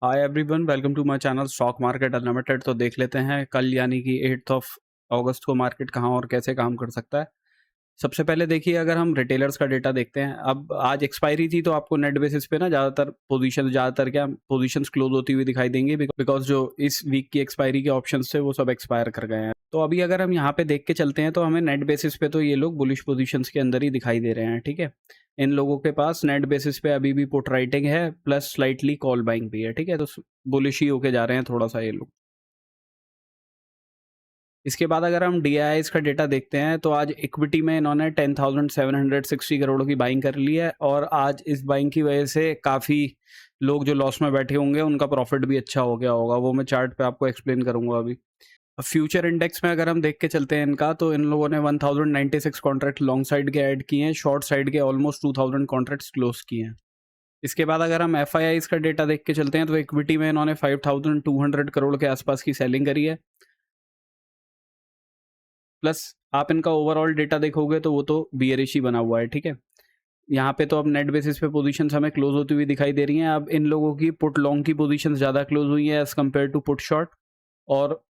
Hi everyone, welcome to my channel stock market unlimited. तो देख लेते हैं कल यानी कि 8 ऑफ अगस्त को मार्केट कहाँ और कैसे काम कर सकता है। सबसे पहले देखिए, अगर हम रिटेलर्स का डेटा देखते हैं, अब आज एक्सपायरी थी तो आपको नेट बेसिस पे ना ज़्यादातर क्या पोजीशंस क्लोज होती हुई दिखाई देंगी, बिकॉज जो इस वीक की एक्सपायरी के ऑप्शंस थे वो सब एक्सपायर कर गए हैं। तो अभी अगर हम यहाँ पे देख के चलते हैं तो हमें नेट बेसिस पे तो ये लोग बुलिश पोजीशंस के अंदर ही दिखाई दे रहे हैं। ठीक है, इन लोगों के पास नेट बेसिस पे अभी भी पुट राइटिंग है प्लस स्लाइटली कॉल बाइंग भी है। ठीक है, तो बुलिश ही होके जा रहे हैं थोड़ा सा ये लोग। इसके बाद अगर हम DIIs का डेटा देखते हैं तो आज इक्विटी में इन्होंने 10,760 करोड़ की बाइंग कर ली है, और आज इस बाइंग की वजह से काफ़ी लोग जो लॉस में बैठे होंगे उनका प्रॉफिट भी अच्छा हो गया होगा। वो मैं चार्ट पे आपको एक्सप्लेन करूंगा अभी। फ्यूचर इंडेक्स में अगर हम देख के चलते हैं इनका, तो इन लोगों ने 1096 कॉन्ट्रैक्ट लॉन्ग साइड के ऐड किए हैं, शॉर्ट साइड के ऑलमोस्ट 2000 कॉन्ट्रैक्ट्स क्लोज किए हैं। इसके बाद अगर हम FIIs का डेटा देख के चलते हैं तो इक्विटी में इन्होंने 5200 करोड़ के आसपास की सेलिंग करी है। प्लस आप इनका ओवरऑल डेटा देखोगे तो वो तो बियरिश ही बना हुआ है। ठीक है, यहाँ पे तो अब नेट बेसिस पे पोजीशंस हमें क्लोज होती हुई दिखाई दे रही हैं। अब इन लोगों की पुट लॉन्ग की पोजीशंस ज़्यादा क्लोज हुई है as compare to put short, और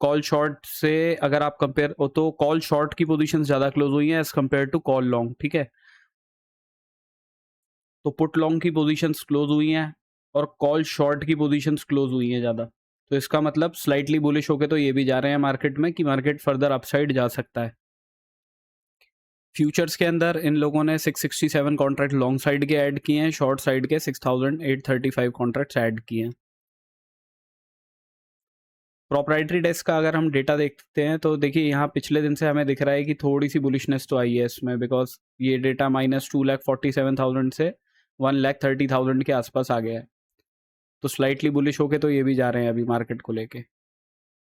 कॉल शॉर्ट से अगर आप कंपेयर हो तो कॉल शॉर्ट की पोजीशंस ज़्यादा क्लोज हुई हैं as compare to call long. ठीक है, तो पुट लॉन्ग की पोजीशंस क्लोज हुई हैं और कॉल शॉर्ट की पोजीशंस क्लोज हुई हैं ज़्यादा। तो इसका मतलब स्लाइटली बुलिश होके तो ये भी जा रहे हैं मार्केट में कि मार्केट फर्दर अपसाइड जा सकता है। फ्यूचर्स के अंदर इन लोगों ने 667 कॉन्ट्रैक्ट लॉन्ग साइड के ऐड किए हैं, शॉर्ट साइड के 6835 कॉन्ट्रैक्ट्स ऐड किए हैं। प्रोप्राइटरी डेस्क का अगर हम डेटा देखते हैं तो देखिए, यहाँ पिछले दिन से हमें दिख रहा है कि थोड़ी सी बुलिशनेस तो आई है इसमें, बिकॉज ये डेटा -2,47,000 से 1,30,000 के आसपास आ गया है। तो स्लाइटली बुलिश होके तो ये भी जा रहे हैं अभी मार्केट को लेके।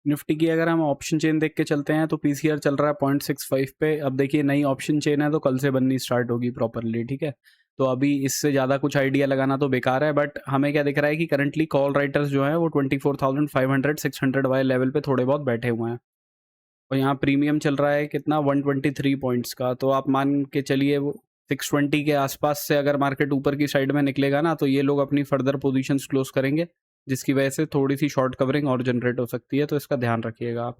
निफ्टी की अगर हम ऑप्शन चेन देख के चलते हैं तो PCR चल रहा है 0.65 पे। अब देखिए, नई ऑप्शन चेन है तो कल से बननी स्टार्ट होगी प्रॉपरली। ठीक है, तो अभी इससे ज़्यादा कुछ आइडिया लगाना तो बेकार है, बट हमें क्या दिख रहा है कि करंटली कॉल राइटर्स जो हैं वो 24,500 600 वाले लेवल पे थोड़े बहुत बैठे हुए हैं, और यहाँ प्रीमियम चल रहा है कितना 123 पॉइंट्स का। तो आप मान के चलिए वो 620 के आसपास से अगर मार्केट ऊपर की साइड में निकलेगा ना, तो ये लोग अपनी फर्दर पोजीशंस क्लोज करेंगे, जिसकी वजह से थोड़ी सी शॉर्ट कवरिंग और जनरेट हो सकती है। तो इसका ध्यान रखिएगा आप।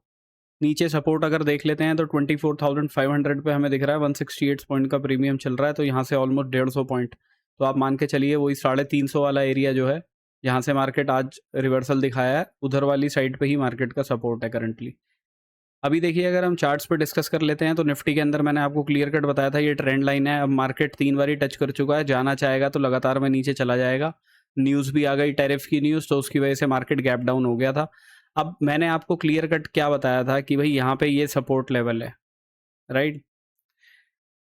नीचे सपोर्ट अगर देख लेते हैं तो 24,500 पे हमें दिख रहा है 168 पॉइंट का प्रीमियम चल रहा है, तो यहाँ से ऑलमोस्ट 150 पॉइंट, तो आप मान के चलिए वही 350 वाला एरिया जो है, यहाँ से मार्केट आज रिवर्सल दिखाया है, उधर वाली साइड पे ही मार्केट का सपोर्ट है करंटली। अभी देखिए, अगर हम चार्ट्स पे डिस्कस कर लेते हैं तो निफ्टी के अंदर मैंने आपको क्लियर कट बताया था, ये ट्रेंड लाइन है। अब मार्केट 3 बार ही टच कर चुका है, जाना चाहेगा तो लगातार में नीचे चला जाएगा। न्यूज़ भी आ गई, टैरिफ की न्यूज़, तो उसकी वजह से मार्केट गैप डाउन हो गया था। अब मैंने आपको क्लियर कट क्या बताया था कि भाई यहाँ पे ये सपोर्ट लेवल है, राइट।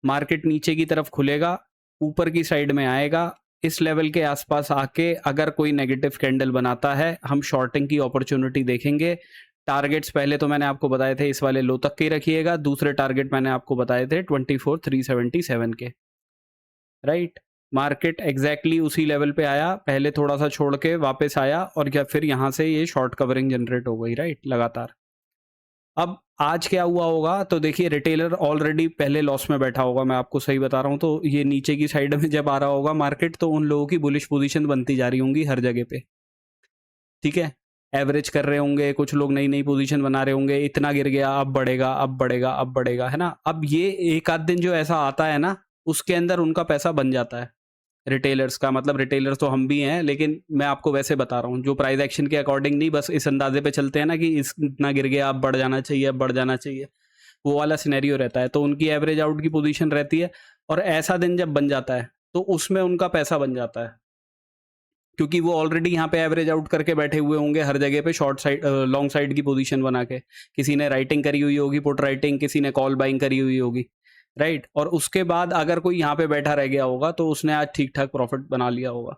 मार्केट नीचे की तरफ खुलेगा, ऊपर की साइड में आएगा, इस लेवल के आसपास आके अगर कोई नेगेटिव कैंडल बनाता है, हम शॉर्टिंग की अपॉर्चुनिटी देखेंगे। टारगेट्स पहले तो मैंने आपको बताए थे इस वाले लो तक के रखिएगा, दूसरे टारगेट मैंने आपको बताए थे 24,377 के, राइट। मार्केट एग्जैक्टली उसी लेवल पे आया, पहले थोड़ा सा छोड़ के वापस आया, और क्या फिर यहाँ से ये शॉर्ट कवरिंग जनरेट हो गई, राइट, लगातार। अब आज क्या हुआ होगा तो देखिए, रिटेलर ऑलरेडी पहले लॉस में बैठा होगा, मैं आपको सही बता रहा हूँ। तो ये नीचे की साइड में जब आ रहा होगा मार्केट, तो उन लोगों की बुलिश पोजीशन बनती जा रही होंगी हर जगह पे। ठीक है, एवरेज कर रहे होंगे, कुछ लोग नई नई पोजीशन बना रहे होंगे, इतना गिर गया अब बढ़ेगा, अब बढ़ेगा, अब बढ़ेगा, है ना। अब ये एक आध दिन जो ऐसा आता है ना, उसके अंदर उनका पैसा बन जाता है रिटेलर्स का। मतलब रिटेलर्स तो हम भी हैं, लेकिन मैं आपको वैसे बता रहा हूँ, जो प्राइस एक्शन के अकॉर्डिंग नहीं, बस इस अंदाजे पे चलते हैं ना कि इस इतना गिर गया अब बढ़ जाना चाहिए, अब बढ़ जाना चाहिए, वो वाला सिनेरियो रहता है। तो उनकी एवरेज आउट की पोजीशन रहती है, और ऐसा दिन जब बन जाता है तो उसमें उनका पैसा बन जाता है, क्योंकि वो ऑलरेडी यहाँ पे एवरेज आउट करके बैठे हुए होंगे हर जगह पे, शॉर्ट साइड लॉन्ग साइड की पोजीशन बना के। किसी ने राइटिंग करी हुई होगी, पुट राइटिंग, किसी ने कॉल बाइंग करी हुई होगी, राइट। और उसके बाद अगर कोई यहाँ पे बैठा रह गया होगा तो उसने आज ठीक ठाक प्रॉफिट बना लिया होगा।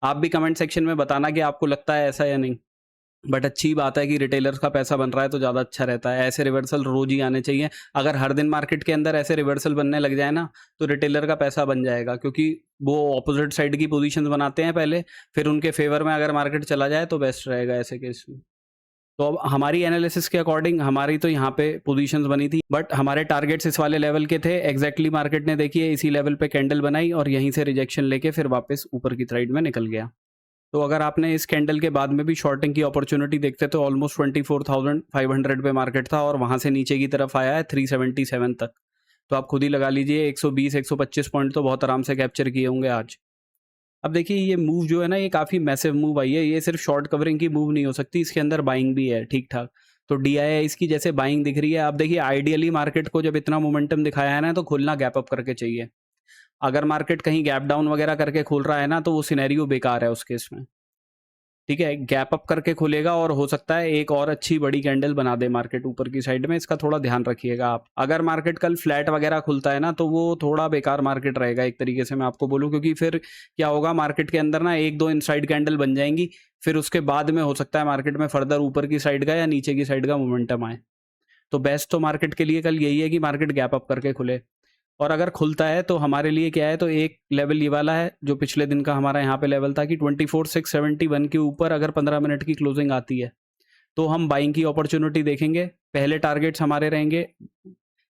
आप भी कमेंट सेक्शन में बताना कि आपको लगता है ऐसा या नहीं। बट अच्छी बात है कि रिटेलर्स का पैसा बन रहा है तो ज़्यादा अच्छा रहता है। ऐसे रिवर्सल रोज ही आने चाहिए। अगर हर दिन मार्केट के अंदर ऐसे रिवर्सल बनने लग जाए ना, तो रिटेलर का पैसा बन जाएगा, क्योंकि वो ऑपोजिट साइड की पोजीशंस बनाते हैं पहले, फिर उनके फेवर में अगर मार्केट चला जाए तो बेस्ट रहेगा ऐसे केस में। तो अब हमारी एनालिसिस के अकॉर्डिंग हमारी तो यहाँ पे पोजीशंस बनी थी, बट हमारे टारगेट्स इस वाले लेवल के थे एग्जैक्टली। मार्केट ने देखिए इसी लेवल पे कैंडल बनाई और यहीं से रिजेक्शन लेके फिर वापस ऊपर की साइड में निकल गया। तो अगर आपने इस कैंडल के बाद में भी शॉर्टिंग की अपॉर्चुनिटी देखते तो ऑलमोस्ट 24,500 पे मार्केट था और वहाँ से नीचे की तरफ आया है 377 तक। तो आप खुद ही लगा लीजिए 120-125 पॉइंट तो बहुत आराम से कैप्चर किए होंगे आज। अब देखिए ये मूव जो है ना, ये काफ़ी मैसिव मूव आई है। ये सिर्फ शॉर्ट कवरिंग की मूव नहीं हो सकती, इसके अंदर बाइंग भी है ठीक-ठाक। तो डीआईआई इसकी जैसे बाइंग दिख रही है। अब देखिए आइडियली मार्केट को जब इतना मोमेंटम दिखाया है ना, तो खुलना गैप अप करके चाहिए। अगर मार्केट कहीं गैप डाउन वगैरह करके खुल रहा है ना, तो वो सिनेरियो बेकार है उस केस में। ठीक है, गैप अप करके खुलेगा और हो सकता है एक और अच्छी बड़ी कैंडल बना दे मार्केट ऊपर की साइड में, इसका थोड़ा ध्यान रखिएगा आप। अगर मार्केट कल फ्लैट वगैरह खुलता है ना, तो वो थोड़ा बेकार मार्केट रहेगा एक तरीके से मैं आपको बोलूँ, क्योंकि फिर क्या होगा, मार्केट के अंदर ना 1-2 इनसाइड कैंडल बन जाएंगी, फिर उसके बाद में हो सकता है मार्केट में फर्दर ऊपर की साइड का या नीचे की साइड का मोमेंटम आए। तो बेस्ट तो मार्केट के लिए कल यही है कि मार्केट गैप अप करके खुले। और अगर खुलता है तो हमारे लिए क्या है, तो एक लेवल ये वाला है जो पिछले दिन का हमारा यहाँ पे लेवल था कि 24,671 के ऊपर अगर 15 मिनट की क्लोजिंग आती है तो हम बाइंग की अपॉर्चुनिटी देखेंगे। पहले टारगेट्स हमारे रहेंगे,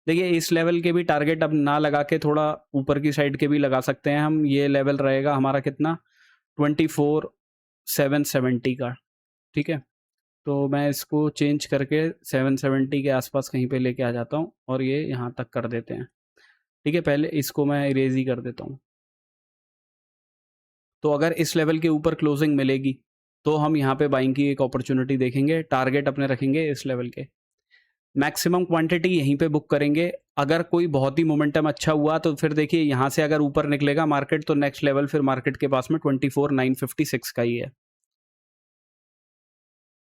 देखिए इस लेवल के भी टारगेट अब ना लगा के थोड़ा ऊपर की साइड के भी लगा सकते हैं हम। ये लेवल रहेगा हमारा कितना, 24,770 का। ठीक है, तो मैं इसको चेंज करके 770 के आसपास कहीं पे लेके आ जाता हूँ और ये यहाँ तक कर देते हैं। ठीक है, पहले इसको मैं इरेज ही कर देता हूँ। तो अगर इस लेवल के ऊपर क्लोजिंग मिलेगी तो हम यहाँ पे बाइंग की एक अपॉर्चुनिटी देखेंगे। टारगेट अपने रखेंगे इस लेवल के, मैक्सिमम क्वांटिटी यहीं पे बुक करेंगे। अगर कोई बहुत ही मोमेंटम अच्छा हुआ तो फिर देखिए यहाँ से अगर ऊपर निकलेगा मार्केट तो नेक्स्ट लेवल फिर मार्केट के पास में 24,956 का ही है।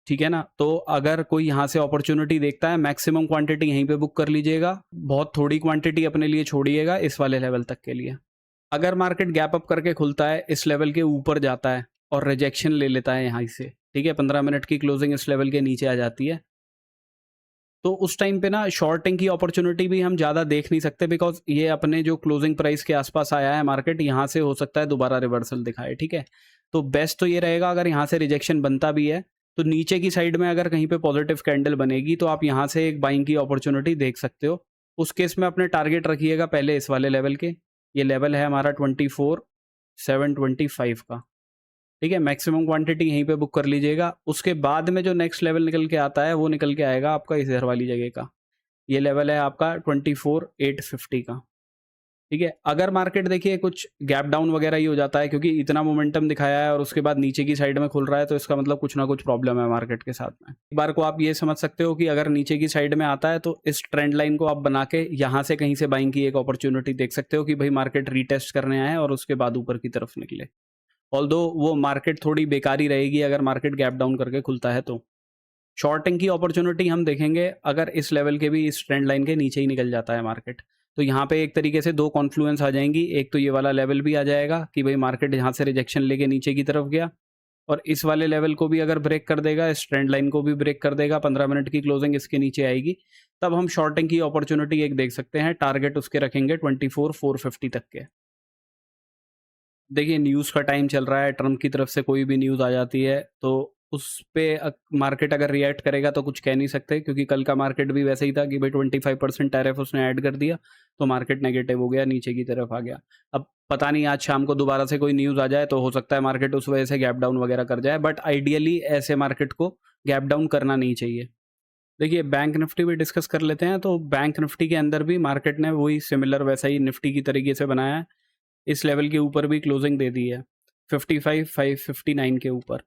ठीक है ना, तो अगर कोई यहाँ से अपॉर्चुनिटी देखता है, मैक्सिमम क्वांटिटी यहीं पे बुक कर लीजिएगा, बहुत थोड़ी क्वांटिटी अपने लिए छोड़िएगा इस वाले लेवल तक के लिए। अगर मार्केट गैप अप करके खुलता है, इस लेवल के ऊपर जाता है और रिजेक्शन ले लेता है यहाँ से, ठीक है, 15 मिनट की क्लोजिंग इस लेवल के नीचे आ जाती है, तो उस टाइम पे ना शॉर्टिंग की अपॉर्चुनिटी भी हम ज़्यादा देख नहीं सकते, बिकॉज ये अपने जो क्लोजिंग प्राइस के आसपास आया है मार्केट, यहाँ से हो सकता है दोबारा रिवर्सल दिखाए। ठीक है, तो बेस्ट तो ये रहेगा अगर यहाँ से रिजेक्शन बनता भी है तो नीचे की साइड में अगर कहीं पे पॉजिटिव कैंडल बनेगी तो आप यहाँ से एक बाइंग की अपॉर्चुनिटी देख सकते हो। उस केस में अपने टारगेट रखिएगा पहले इस वाले लेवल के। ये लेवल है हमारा 24,725 का। ठीक है, मैक्सिमम क्वांटिटी यहीं पे बुक कर लीजिएगा। उसके बाद में जो नेक्स्ट लेवल निकल के आता है वो निकल के आएगा आपका इस इधर वाली जगह का। ये लेवल है आपका 24,850 का। ठीक है, अगर मार्केट देखिए कुछ गैप डाउन वगैरह ही हो जाता है, क्योंकि इतना मोमेंटम दिखाया है और उसके बाद नीचे की साइड में खुल रहा है, तो इसका मतलब कुछ ना कुछ प्रॉब्लम है मार्केट के साथ में। एक बार को आप ये समझ सकते हो कि अगर नीचे की साइड में आता है तो इस ट्रेंड लाइन को आप बना के यहाँ से कहीं से बाइंग की एक अपॉर्चुनिटी देख सकते हो कि भाई मार्केट रीटेस्ट करने आए और उसके बाद ऊपर की तरफ निकले। ऑल्दो वो मार्केट थोड़ी बेकार ही रहेगी अगर मार्केट गैप डाउन करके खुलता है तो। शॉर्टिंग की अपॉर्चुनिटी हम देखेंगे अगर इस लेवल के भी, इस ट्रेंड लाइन के नीचे ही निकल जाता है मार्केट, तो यहाँ पे एक तरीके से दो कॉन्फ्लुएंस आ जाएंगी। एक तो ये वाला लेवल भी आ जाएगा कि भाई मार्केट यहाँ से रिजेक्शन लेके नीचे की तरफ गया, और इस वाले लेवल को भी अगर ब्रेक कर देगा, इस ट्रेंड लाइन को भी ब्रेक कर देगा, 15 मिनट की क्लोजिंग इसके नीचे आएगी, तब हम शॉर्टिंग की अपॉर्चुनिटी एक देख सकते हैं। टारगेट उसके रखेंगे 24,450 तक के। देखिए न्यूज़ का टाइम चल रहा है, ट्रम्प की तरफ से कोई भी न्यूज़ आ जाती है तो उस पे मार्केट अगर रिएक्ट करेगा तो कुछ कह नहीं सकते, क्योंकि कल का मार्केट भी वैसे ही था कि भाई 25% टैरिफ उसने ऐड कर दिया तो मार्केट नेगेटिव हो गया, नीचे की तरफ आ गया। अब पता नहीं आज शाम को दोबारा से कोई न्यूज़ आ जाए तो हो सकता है मार्केट उस वजह से गैप डाउन वगैरह कर जाए, बट आइडियली ऐसे मार्केट को गैप डाउन करना नहीं चाहिए। देखिए बैंक निफ्टी भी डिस्कस कर लेते हैं। तो बैंक निफ्टी के अंदर भी मार्केट ने वही सिमिलर वैसा ही निफ्टी की तरीके से बनाया है। इस लेवल के ऊपर भी क्लोजिंग दे दी है 55,559 के ऊपर।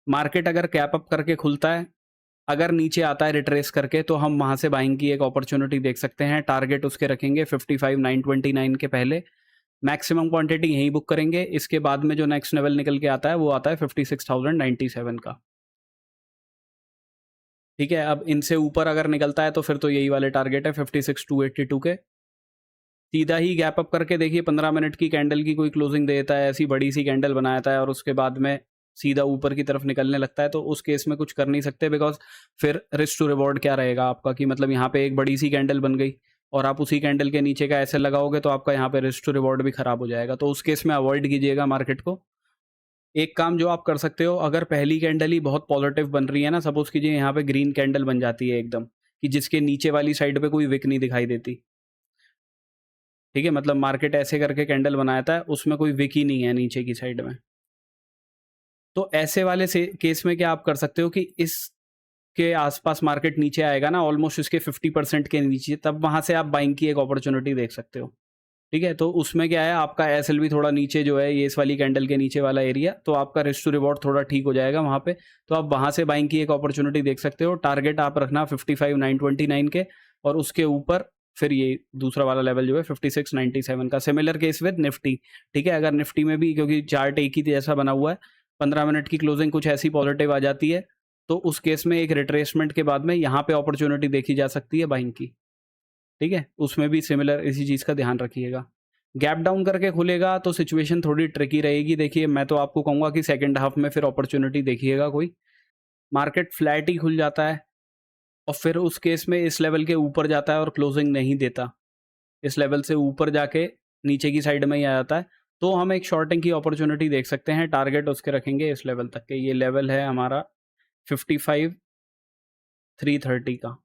मार्केट अगर कैप अप करके खुलता है, अगर नीचे आता है रिट्रेस करके, तो हम वहां से बाइंग की एक अपॉर्चुनिटी देख सकते हैं। टारगेट उसके रखेंगे 55,929 के पहले, मैक्सिमम क्वांटिटी यहीं बुक करेंगे। इसके बाद में जो नेक्स्ट लेवल निकल के आता है वो आता है 56,097 का। ठीक है, अब इनसे ऊपर अगर निकलता है तो फिर तो यही वाले टारगेट है 56,282 के। सीधा ही गैप अप करके देखिए 15 मिनट की कैंडल की कोई क्लोजिंग दे देता है, ऐसी बड़ी सी कैंडल बनाता है और उसके बाद में सीधा ऊपर की तरफ निकलने लगता है, तो उस केस में कुछ कर नहीं सकते, बिकॉज फिर रिस्क टू रिवॉर्ड क्या रहेगा आपका कि मतलब यहाँ पे एक बड़ी सी कैंडल बन गई और आप उसी कैंडल के नीचे का ऐसे लगाओगे तो आपका यहाँ पे रिस्क टू रिवॉर्ड भी खराब हो जाएगा। तो उस केस में अवॉइड कीजिएगा मार्केट को। एक काम जो आप कर सकते हो, अगर पहली कैंडल ही बहुत पॉजिटिव बन रही है ना, सपोज कीजिए यहाँ पे ग्रीन कैंडल बन जाती है एकदम, कि जिसके नीचे वाली साइड पे कोई विक नहीं दिखाई देती। ठीक है, मतलब मार्केट ऐसे करके कैंडल बनाया था, उसमें कोई विक ही नहीं है नीचे की साइड में। तो ऐसे वाले से केस में क्या आप कर सकते हो कि इस के आसपास मार्केट नीचे आएगा ना, ऑलमोस्ट इसके 50% के नीचे, तब वहाँ से आप बाइंग की एक अपॉर्चुनिटी देख सकते हो। ठीक है, तो उसमें क्या है, आपका एसएलवी थोड़ा नीचे जो है, ये इस वाली कैंडल के नीचे वाला एरिया, तो आपका रिस्क टू रिवॉर्ड थोड़ा ठीक हो जाएगा वहाँ पे। तो आप वहाँ से बाइंग की एक अपॉर्चुनिटी देख सकते हो। टारगेट आप रखना 55,929 के, और उसके ऊपर फिर ये दूसरा वाला लेवल जो है 5697 का। Similar case with Nifty. ठीक है, अगर निफ्टी में भी, क्योंकि चार्ट एक ही जैसा बना हुआ है, 15 मिनट की क्लोजिंग कुछ ऐसी पॉजिटिव आ जाती है, तो उस केस में एक रिट्रेसमेंट के बाद में यहाँ पे अपॉर्चुनिटी देखी जा सकती है बाइंग की। ठीक है, उसमें भी सिमिलर इसी चीज़ का ध्यान रखिएगा। गैप डाउन करके खुलेगा तो सिचुएशन थोड़ी ट्रिकी रहेगी। देखिए, मैं तो आपको कहूँगा कि सेकंड हाफ में फिर अपॉर्चुनिटी देखिएगा कोई। मार्केट फ्लैट ही खुल जाता है और फिर उस केस में इस लेवल के ऊपर जाता है और क्लोजिंग नहीं देता, इस लेवल से ऊपर जाके नीचे की साइड में ही आ जाता है, तो हम एक शॉर्टिंग की अपॉर्चुनिटी देख सकते हैं। टारगेट उसके रखेंगे इस लेवल तक के। ये लेवल है हमारा 55,330 का।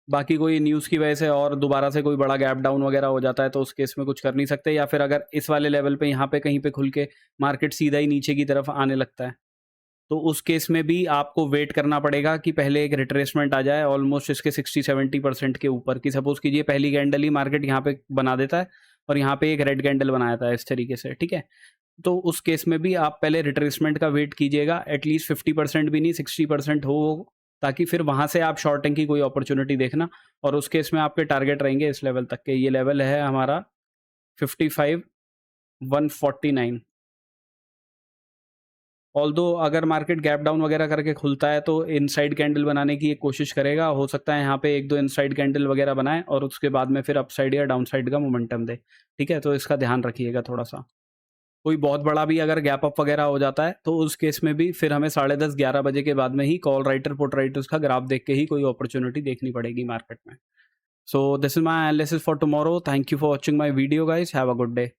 बाकी कोई न्यूज़ की वजह से और दोबारा से कोई बड़ा गैप डाउन वगैरह हो जाता है तो उस केस में कुछ कर नहीं सकते, या फिर अगर इस वाले लेवल पे यहाँ पे कहीं पे खुल के मार्केट सीधा ही नीचे की तरफ आने लगता है, तो उस केस में भी आपको वेट करना पड़ेगा कि पहले एक रिट्रेसमेंट आ जाए ऑलमोस्ट इसके 60-70% के ऊपर की। सपोज कीजिए पहली कैंडल ही मार्केट यहाँ पे बना देता है और यहाँ पे एक रेड कैंडल बनाया था इस तरीके से। ठीक है, तो उस केस में भी आप पहले रिट्रेसमेंट का वेट कीजिएगा, एटलीस्ट 50% भी नहीं 60% हो, ताकि फिर वहाँ से आप शॉर्टिंग की कोई अपॉर्चुनिटी देखना। और उस केस में आपके टारगेट रहेंगे इस लेवल तक के। ये लेवल है हमारा 55,149। ऑल्दो अगर मार्केट गैप डाउन वगैरह करके खुलता है तो इनसाइड कैंडल बनाने की एक कोशिश करेगा। हो सकता है यहाँ पे एक दो इनसाइड कैंडल वगैरह बनाए और उसके बाद में फिर अपसाइड या डाउनसाइड का मोमेंटम दे। ठीक है, तो इसका ध्यान रखिएगा थोड़ा सा। कोई बहुत बड़ा भी अगर गैप अप वगैरह हो जाता है तो उस केस में भी फिर हमें 10:30-11 बजे के बाद में ही कॉल राइटर पुट राइटर्स का ग्राफ देख के ही कोई अपॉर्चुनिटी देखनी पड़ेगी मार्केट में। So this is my analysis for tomorrow. Thank you for watching my video guys. Have a good day.